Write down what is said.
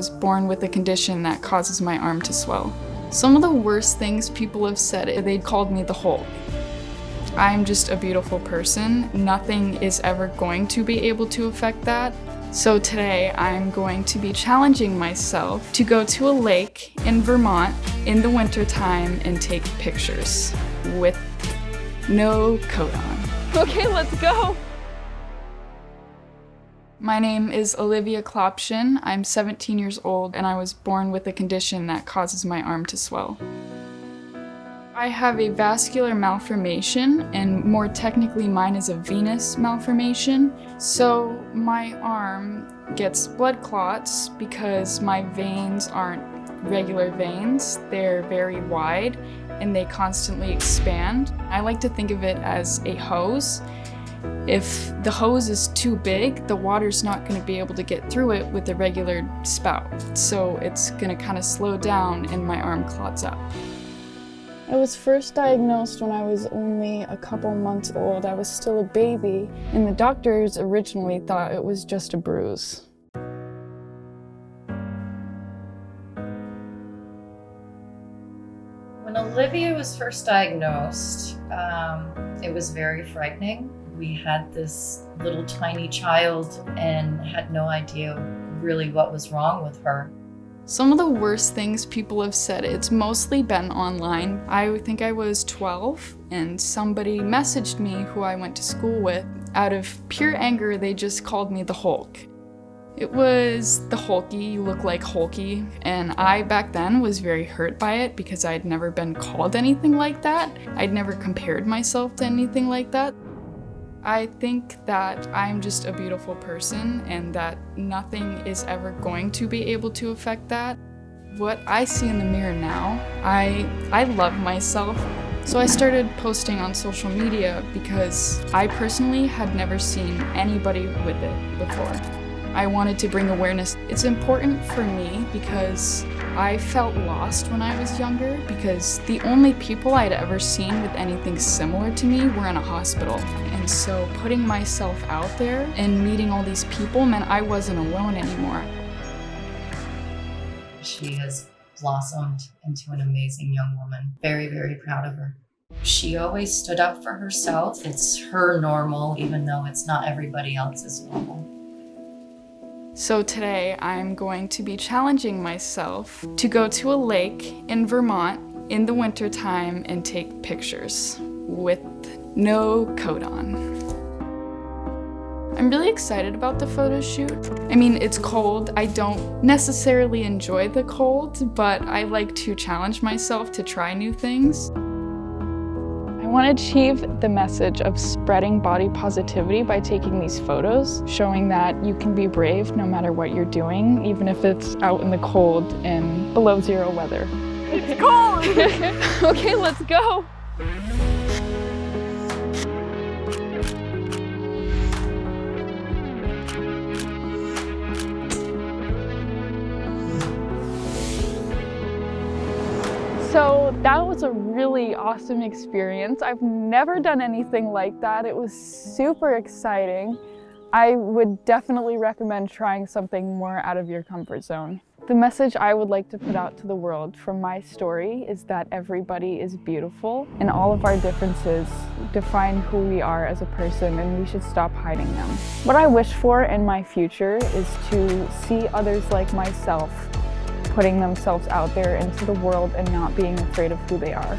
was born with a condition that causes my arm to swell. Some of the worst things people have said, they called me the Hulk. I'm just a beautiful person. Nothing is ever going to be able to affect that. So today I'm going to be challenging myself to go to a lake in Vermont in the wintertime and take pictures with no coat on. Okay, let's go. My name is Olivia. I'm 17 years old and I was born with a condition that causes my arm to swell. I have a vascular malformation, and more technically mine is a venous malformation. So my arm gets blood clots because my veins aren't regular veins. They're very wide and they constantly expand. I like to think of it as a hose. If the hose is too big, the water's not going to be able to get through it with a regular spout. So it's going to kind of slow down and my arm clots up. I was first diagnosed when I was only a couple months old. I was still a baby, and the doctors originally thought it was just a bruise. When Olivia was first diagnosed, it was very frightening. We had this little tiny child and had no idea really what was wrong with her. Some of the worst things people have said, it's mostly been online. I think I was 12 and somebody messaged me who I went to school with. Out of pure anger, they just called me the Hulk. It was the Hulky, you look like Hulky, and I back then was very hurt by it because I'd never been called anything like that. I'd never compared myself to anything like that. I think that I'm just a beautiful person and that nothing is ever going to be able to affect that. What I see in the mirror now, I love myself. So I started posting on social media because I personally had never seen anybody with it before. I wanted to bring awareness. It's important for me because I felt lost when I was younger because the only people I'd ever seen with anything similar to me were in a hospital. And so putting myself out there and meeting all these people meant I wasn't alone anymore. She has blossomed into an amazing young woman. Very, very proud of her. She always stood up for herself. It's her normal, even though it's not everybody else's normal. So today I'm going to be challenging myself to go to a lake in Vermont in the wintertime and take pictures with no coat on. I'm really excited about the photo shoot. I mean, it's cold. I don't necessarily enjoy the cold, but I like to challenge myself to try new things. I want to achieve the message of spreading body positivity by taking these photos, showing that you can be brave no matter what you're doing, even if it's out in the cold and below zero weather. It's cold! Okay, let's go. So that was a really awesome experience. I've never done anything like that. It was super exciting. I would definitely recommend trying something more out of your comfort zone. The message I would like to put out to the world from my story is that everybody is beautiful and all of our differences define who we are as a person, and we should stop hiding them. What I wish for in my future is to see others like myself putting themselves out there into the world and not being afraid of who they are.